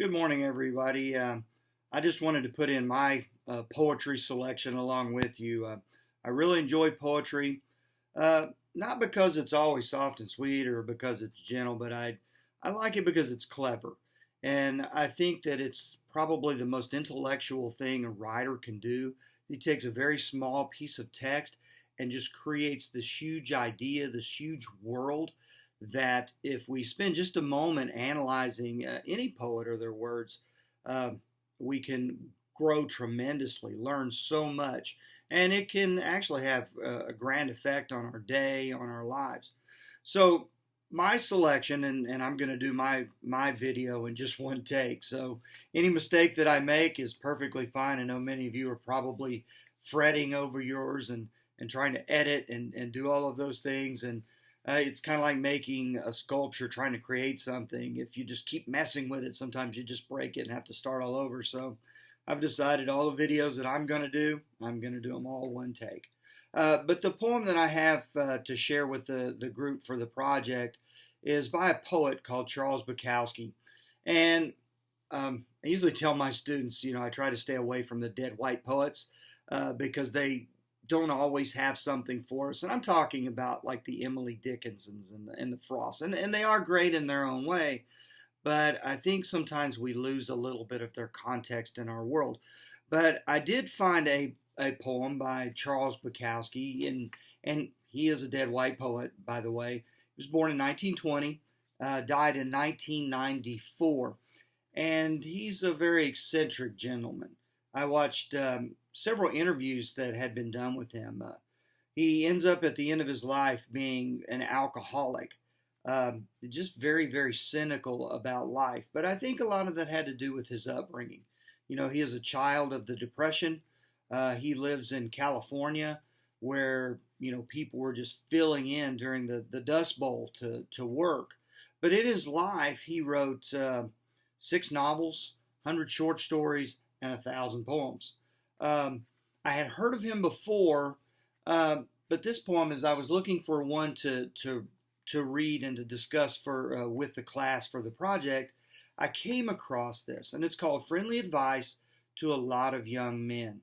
Good morning, everybody. I just wanted to put in my poetry selection along with you. I really enjoy poetry, not because it's always soft and sweet or because it's gentle, but I like it because it's clever. And I think that it's probably the most intellectual thing a writer can do. He takes a very small piece of text and just creates this huge idea, this huge world that if we spend just a moment analyzing any poet or their words, uh, we can grow tremendously, learn so much, and it can actually have a grand effect on our day, on our lives. So, my selection, and I'm going to do my video in just one take. So, any mistake that I make is perfectly fine. I know many of you are probably fretting over yours and trying to edit and do all of those things. And it's kind of like making a sculpture, trying to create something. If you just keep messing with it, sometimes you just break it and have to start all over. So I've decided all the videos that I'm going to do them all one take. But the poem that I have to share with the group for the project is by a poet called Charles Bukowski. And I usually tell my students, I try to stay away from the dead white poets because they don't always have something for us. And I'm talking about like the Emily Dickinsons and the Frosts. And they are great in their own way. But I think sometimes we lose a little bit of their context in our world. But I did find a poem by Charles Bukowski, and he is a dead white poet, by the way. He was born in 1920, died in 1994. And he's a very eccentric gentleman. I watched several interviews that had been done with him. He ends up at the end of his life being an alcoholic, just very, very cynical about life. But I think a lot of that had to do with his upbringing. He is a child of the Depression. He lives in California where, people were just filling in during the Dust Bowl to work. But in his life, he wrote 6 novels, 100 short stories, and 1,000 poems. I had heard of him before, but this poem, as I was looking for one to read and to discuss for with the class for the project, I came across this, and it's called "Friendly Advice to a Lot of Young Men,"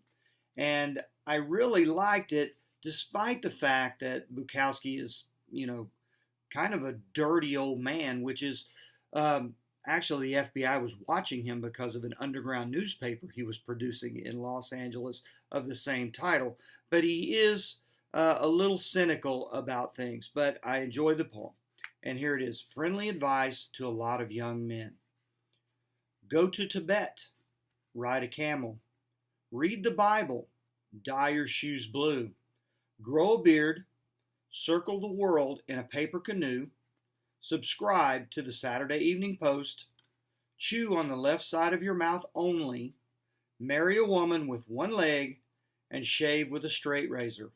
and I really liked it, despite the fact that Bukowski is, kind of a dirty old man, which is actually, the FBI was watching him because of an underground newspaper he was producing in Los Angeles of the same title. But he is a little cynical about things. But I enjoyed the poem. And here it is: Friendly Advice to a Lot of Young Men. Go to Tibet, ride a camel, read the Bible, dye your shoes blue, grow a beard, circle the world in a paper canoe, subscribe to the Saturday Evening Post, chew on the left side of your mouth only, marry a woman with one leg, and shave with a straight razor,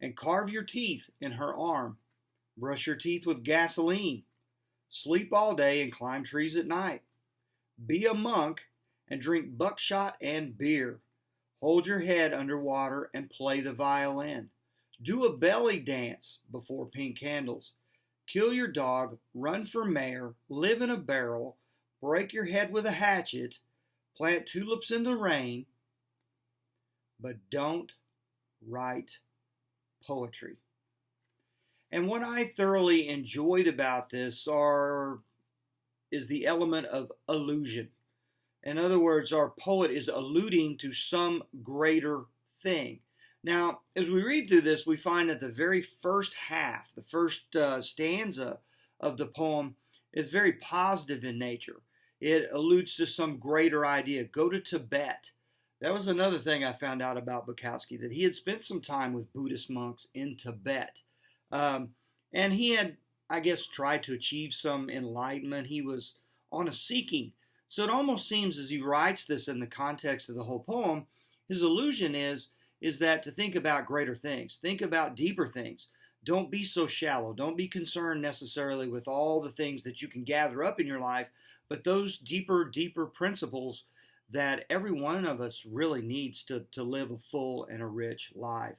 and carve your teeth in her arm, brush your teeth with gasoline, sleep all day and climb trees at night, be a monk and drink buckshot and beer, hold your head under water and play the violin, do a belly dance before pink candles, kill your dog, run for mayor, live in a barrel, break your head with a hatchet, plant tulips in the rain, but don't write poetry. And what I thoroughly enjoyed about this is the element of allusion. In other words, our poet is alluding to some greater thing. Now, as we read through this, we find that the very first half, the first stanza of the poem is very positive in nature. It alludes to some greater idea. Go to Tibet. That was another thing I found out about Bukowski, that he had spent some time with Buddhist monks in Tibet. And he had, I guess, tried to achieve some enlightenment. He was on a seeking. So it almost seems, as he writes this in the context of the whole poem, his allusion is that to think about greater things, think about deeper things. Don't be so shallow. Don't be concerned necessarily with all the things that you can gather up in your life, but those deeper principles that every one of us really needs to live a full and a rich life.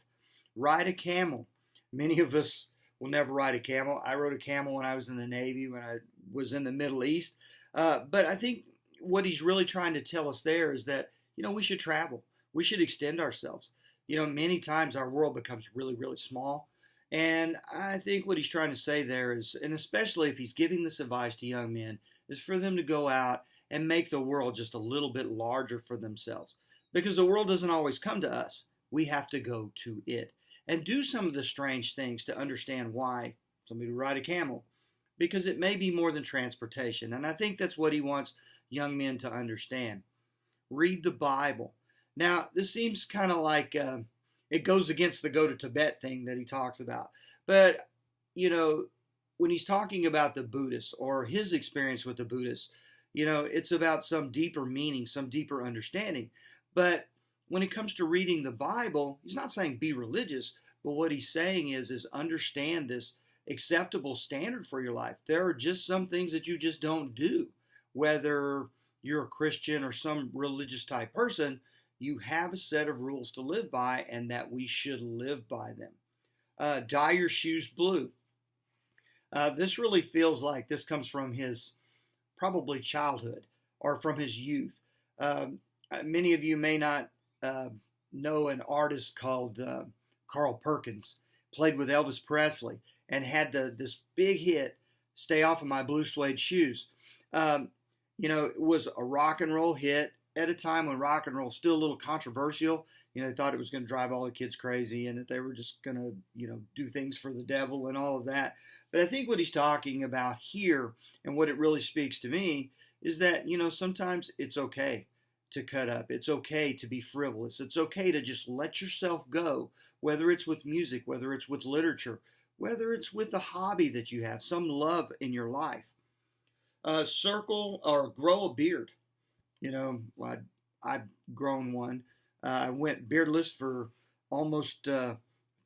Ride a camel. Many of us will never ride a camel. I rode a camel when I was in the Navy, when I was in the Middle East. But I think what he's really trying to tell us there is that, we should travel. We should extend ourselves. Many times our world becomes really, really small. And I think what he's trying to say there is, and especially if he's giving this advice to young men, is for them to go out and make the world just a little bit larger for themselves. Because the world doesn't always come to us. We have to go to it and do some of the strange things to understand why somebody would ride a camel. Because it may be more than transportation. And I think that's what he wants young men to understand. Read the Bible. Now, this seems kind of like it goes against the go to Tibet thing that he talks about. But, when he's talking about the Buddhists or his experience with the Buddhists, it's about some deeper meaning, some deeper understanding. But when it comes to reading the Bible, he's not saying be religious, but what he's saying is understand this acceptable standard for your life. There are just some things that you just don't do. Whether you're a Christian or some religious type person, you have a set of rules to live by and that we should live by them. Dye your shoes blue. This really feels like this comes from his probably childhood or from his youth. Many of you may not know an artist called Carl Perkins, played with Elvis Presley, and had this big hit, Stay Off of My Blue Suede Shoes. It was a rock and roll hit at a time when rock and roll was still a little controversial. They thought it was going to drive all the kids crazy and that they were just going to, do things for the devil and all of that. But I think what he's talking about here and what it really speaks to me is that, sometimes it's okay to cut up. It's okay to be frivolous. It's okay to just let yourself go, whether it's with music, whether it's with literature, whether it's with a hobby that you have, some love in your life. Circle or grow a beard. I've grown one. I went beardless for almost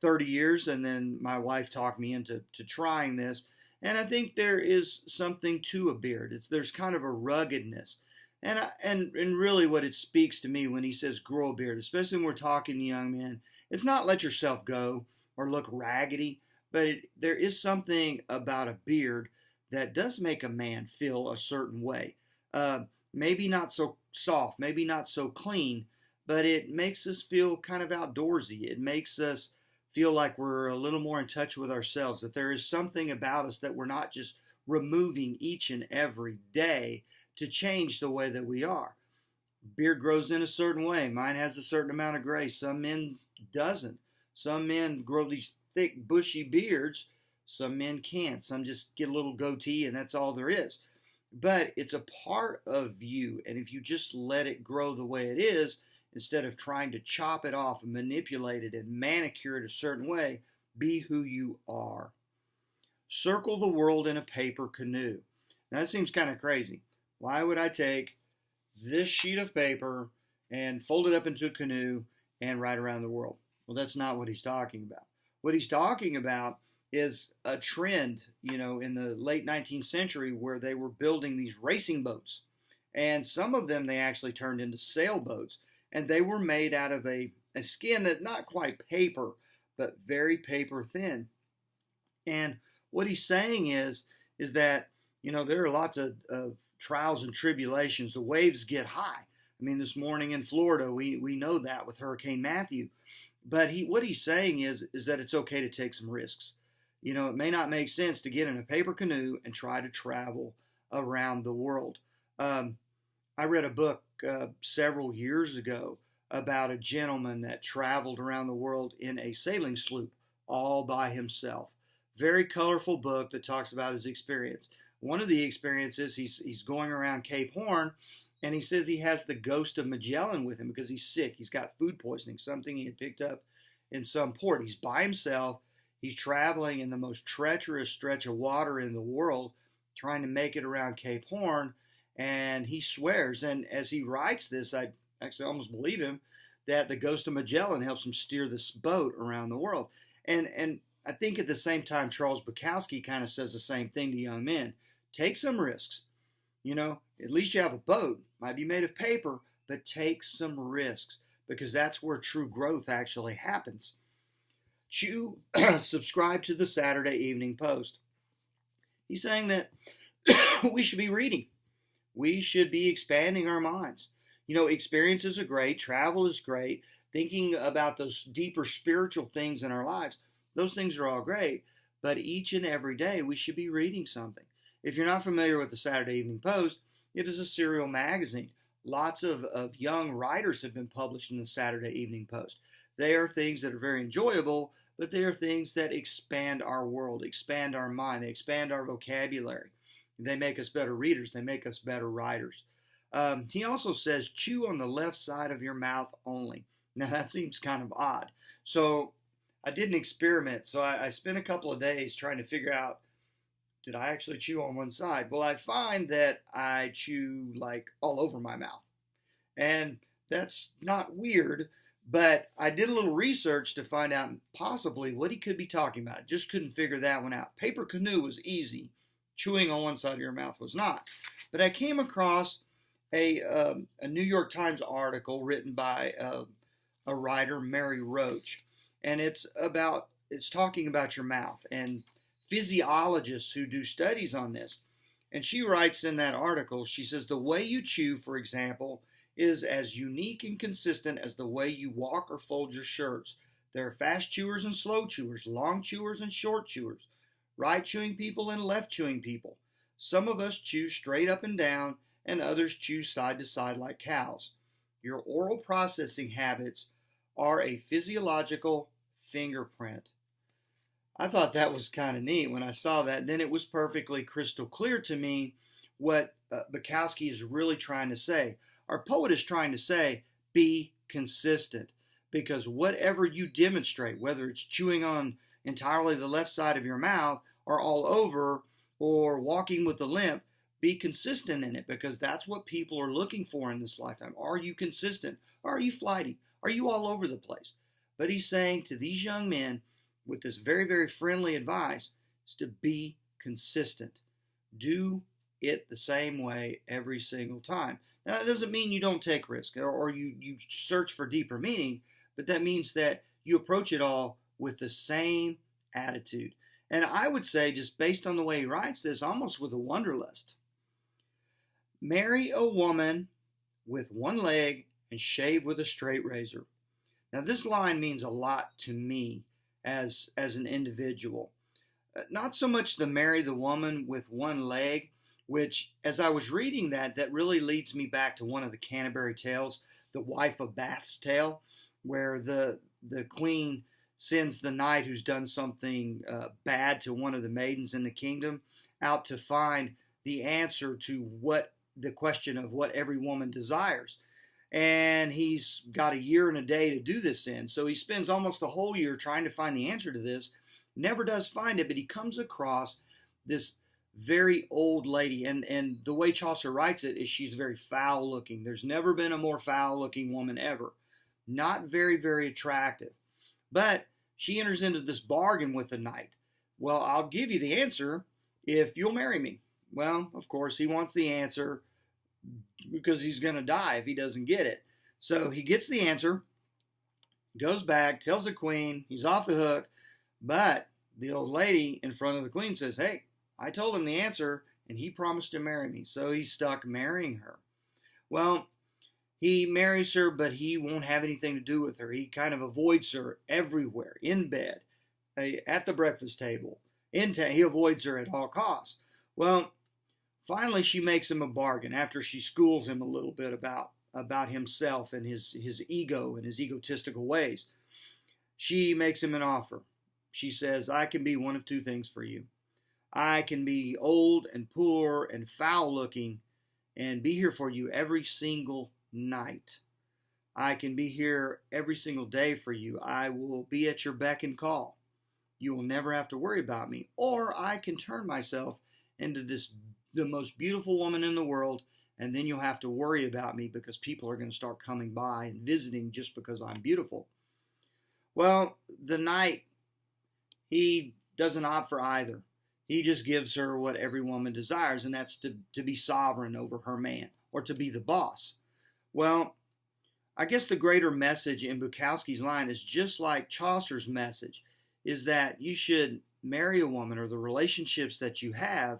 30 years, and then my wife talked me into trying this. And I think there is something to a beard. There's kind of a ruggedness. And really what it speaks to me when he says grow a beard, especially when we're talking to young men, it's not let yourself go or look raggedy, but there is something about a beard that does make a man feel a certain way. Maybe not so soft, maybe not so clean, but it makes us feel kind of outdoorsy. It makes us feel like we're a little more in touch with ourselves, that there is something about us that we're not just removing each and every day to change the way that we are. Beard grows in a certain way. Mine has a certain amount of gray. Some men doesn't. Some men grow these thick, bushy beards. Some men can't. Some just get a little goatee and that's all there is. But it's a part of you, and if you just let it grow the way it is, instead of trying to chop it off and manipulate it and manicure it a certain way, be who you are. Circle the world in a paper canoe. Now that seems kind of crazy. Why would I take this sheet of paper and fold it up into a canoe and ride around the world? Well, that's not what he's talking about. What he's talking about is a trend, in the late 19th century where they were building these racing boats. And some of them they actually turned into sailboats. And they were made out of a skin that not quite paper, but very paper thin. And what he's saying is that, there are lots of trials and tribulations. The waves get high. I mean, this morning in Florida, we know that with Hurricane Matthew. But what he's saying is that it's okay to take some risks. It may not make sense to get in a paper canoe and try to travel around the world. I read a book several years ago about a gentleman that traveled around the world in a sailing sloop all by himself. Very colorful book that talks about his experience. One of the experiences, he's going around Cape Horn, and he says he has the ghost of Magellan with him because he's sick. He's got food poisoning, something he had picked up in some port. He's by himself. He's traveling in the most treacherous stretch of water in the world, trying to make it around Cape Horn, and he swears, and as he writes this, I actually almost believe him, that the ghost of Magellan helps him steer this boat around the world. And I think at the same time, Charles Bukowski kind of says the same thing to young men. Take some risks. At least you have a boat. Might be made of paper, but take some risks because that's where true growth actually happens. Subscribe to the Saturday Evening Post. He's saying that we should be reading. We should be expanding our minds. You know, experiences are great, travel is great, thinking about those deeper spiritual things in our lives, those things are all great, but each and every day we should be reading something. If you're not familiar with the Saturday Evening Post, it is a serial magazine. Lots of young writers have been published in the Saturday Evening Post. They are things that are very enjoyable, but they are things that expand our world, expand our mind, they expand our vocabulary. They make us better readers, they make us better writers. He also says, chew on the left side of your mouth only. Now that seems kind of odd. So I did an experiment. So I spent a couple of days trying to figure out, did I actually chew on one side? Well, I find that I chew like all over my mouth. And that's not weird, but I did a little research to find out possibly what he could be talking about. Just couldn't figure that one out. Paper canoe was easy. Chewing on one side of your mouth was not. But I came across a New York Times article written by a writer, Mary Roach, and it's talking about your mouth and physiologists who do studies on this. And she writes in that article, she says, the way you chew, for example, is as unique and consistent as the way you walk or fold your shirts. There are fast chewers and slow chewers, long chewers and short chewers, right chewing people and left chewing people. Some of us chew straight up and down, and others chew side to side like cows. Your oral processing habits are a physiological fingerprint. I thought that was kind of neat when I saw that. Then it was perfectly crystal clear to me what Bukowski is really trying to say. Our poet is trying to say, be consistent, because whatever you demonstrate, whether it's chewing on entirely the left side of your mouth or all over or walking with a limp, be consistent in it, because that's what people are looking for in this lifetime. Are you consistent? Are you flighty? Are you all over the place? But he's saying to these young men with this very, very friendly advice is to be consistent. Do it the same way every single time. Now, that doesn't mean you don't take risk or you search for deeper meaning, but that means that you approach it all with the same attitude. And I would say, just based on the way he writes this, almost with a wanderlust. Marry a woman with one leg and shave with a straight razor. Now, this line means a lot to me as an individual. Not so much the marry the woman with one leg, which, as I was reading that really leads me back to one of the Canterbury Tales, the Wife of Bath's tale, where the queen sends the knight who's done something bad to one of the maidens in the kingdom out to find the answer to the question of what every woman desires. And he's got a year and a day to do this in. So he spends almost the whole year trying to find the answer to this. Never does find it, but he comes across this very old lady. And the way Chaucer writes it is she's very foul looking. There's never been a more foul looking woman ever. Not very, very attractive. But she enters into this bargain with the knight. Well, I'll give you the answer if you'll marry me. Well, of course, he wants the answer because he's going to die if he doesn't get it. So he gets the answer, goes back, tells the queen, he's off the hook, but the old lady in front of the queen says, hey, I told him the answer, and he promised to marry me, so he's stuck marrying her. Well, he marries her, but he won't have anything to do with her. He kind of avoids her everywhere, in bed, at the breakfast table. He avoids her at all costs. Well, finally, she makes him a bargain after she schools him a little bit about himself and his ego and his egotistical ways. She makes him an offer. She says, I can be one of two things for you. I can be old and poor and foul looking and be here for you every single night. I can be here every single day for you. I will be at your beck and call. You will never have to worry about me. Or I can turn myself into the most beautiful woman in the world, and then you'll have to worry about me because people are going to start coming by and visiting just because I'm beautiful. Well, the knight, he doesn't opt for either. He just gives her what every woman desires, and that's to be sovereign over her man, or to be the boss. Well, I guess the greater message in Bukowski's line is just like Chaucer's message, is that you should marry a woman, or the relationships that you have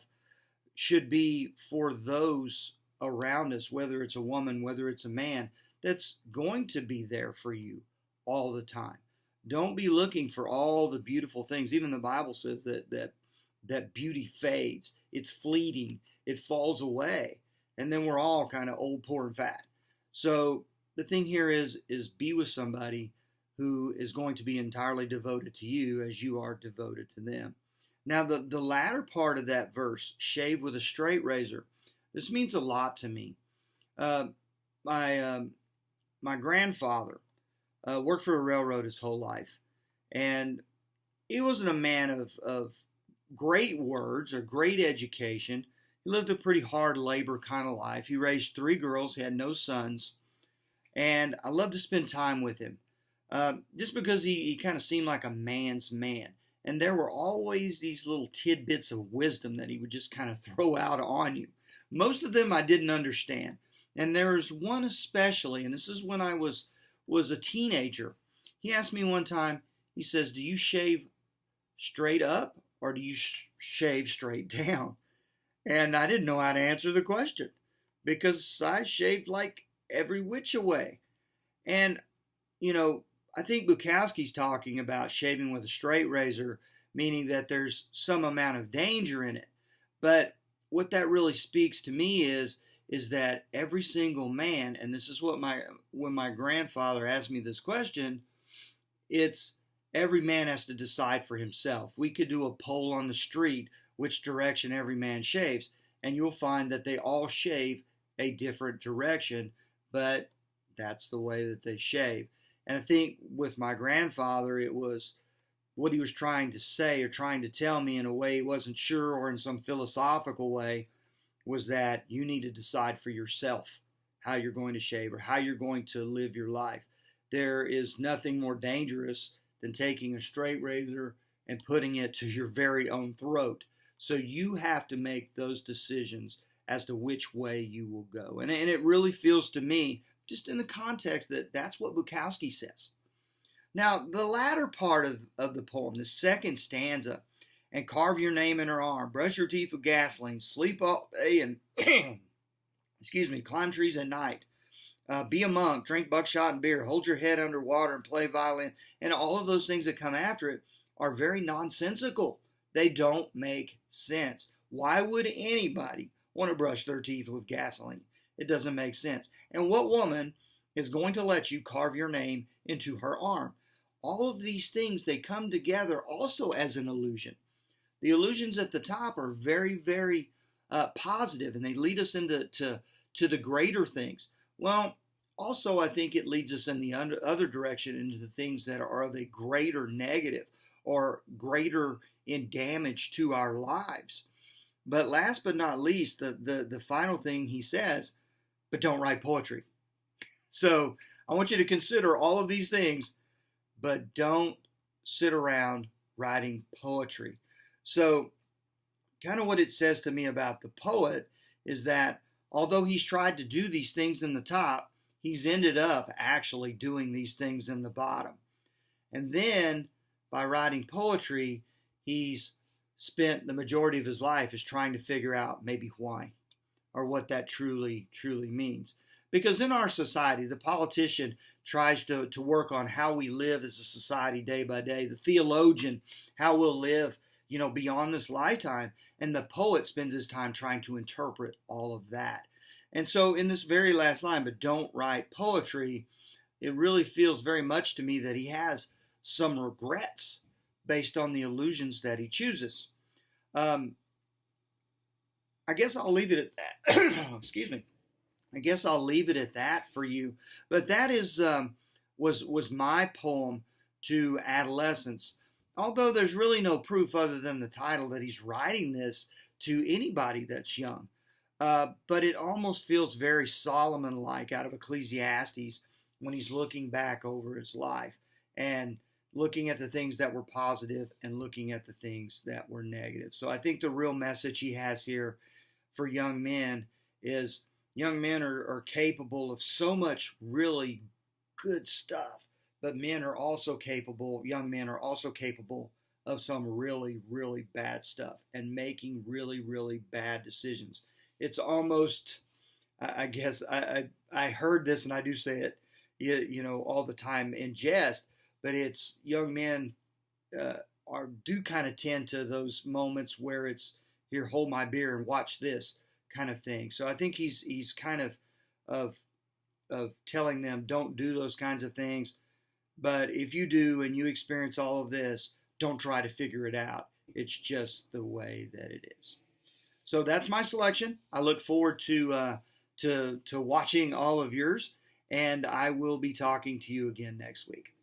should be for those around us, whether it's a woman, whether it's a man, that's going to be there for you all the time. Don't be looking for all the beautiful things. Even the Bible says that beauty fades. It's fleeting. It falls away. And then we're all kind of old, poor, and fat. So the thing here is be with somebody who is going to be entirely devoted to you as you are devoted to them. Now, the latter part of that verse, shave with a straight razor, this means a lot to me. My grandfather worked for a railroad his whole life, and he wasn't a man of great words or great education. He lived a pretty hard labor kind of life. He raised 3 girls. He had no sons, and I loved to spend time with him just because he kind of seemed like a man's man. And there were always these little tidbits of wisdom that he would just kind of throw out on you. Most of them I didn't understand. And there's one especially, and this is when I was a teenager. He asked me one time, he says, do you shave straight up or do you shave straight down? And I didn't know how to answer the question because I shaved like every which way. And, you know, I think Bukowski's talking about shaving with a straight razor, meaning that there's some amount of danger in it. But what that really speaks to me is that every single man, and this is what when my grandfather asked me this question, it's every man has to decide for himself. We could do a poll on the street which direction every man shaves, and you'll find that they all shave a different direction, but that's the way that they shave. And I think with my grandfather, it was what he was trying to say or trying to tell me in a way he wasn't sure, or in some philosophical way, was that you need to decide for yourself how you're going to shave or how you're going to live your life. There is nothing more dangerous than taking a straight razor and putting it to your very own throat. So you have to make those decisions as to which way you will go. And it really feels to me, just in the context, that that's what Bukowski says. Now, the latter part of the poem, the second stanza, and carve your name in her arm, brush your teeth with gasoline, sleep all day and, climb trees at night, be a monk, drink buckshot and beer, hold your head under water and play violin, and all of those things that come after it are very nonsensical. They don't make sense. Why would anybody want to brush their teeth with gasoline? It doesn't make sense. And what woman is going to let you carve your name into her arm? All of these things, they come together also as an illusion. The illusions at the top are very, very positive, and they lead us into the greater things. Well, also I think it leads us in the other direction into the things that are of a greater negative or greater in damage to our lives. But last but not least, the final thing he says, but don't write poetry. So I want you to consider all of these things, but don't sit around writing poetry. So kind of what it says to me about the poet is that although he's tried to do these things in the top, he's ended up actually doing these things in the bottom. And then by writing poetry, he's spent the majority of his life is trying to figure out maybe why or what that truly means. Because in our society, the politician tries to work on how we live as a society day by day. The theologian, how we'll live, beyond this lifetime. And the poet spends his time trying to interpret all of that. And so in this very last line, but don't write poetry, it really feels very much to me that he has some regrets based on the illusions that he chooses. I guess I'll leave it at that. Excuse me. I guess I'll leave it at that for you. But that is was my poem to adolescence. Although there's really no proof other than the title that he's writing this to anybody that's young. But it almost feels very Solomon-like out of Ecclesiastes when he's looking back over his life and looking at the things that were positive and looking at the things that were negative. So I think the real message he has here for young men is young men are capable of so much really good stuff, but young men are also capable of some really, really bad stuff and making really, really bad decisions. It's almost I guess I heard this, and I do say it, all the time in jest. But it's young men are do kind of tend to those moments where it's here, hold my beer and watch this kind of thing. So I think he's kind of of telling them don't do those kinds of things. But if you do and you experience all of this, don't try to figure it out. It's just the way that it is. So that's my selection. I look forward to watching all of yours, and I will be talking to you again next week.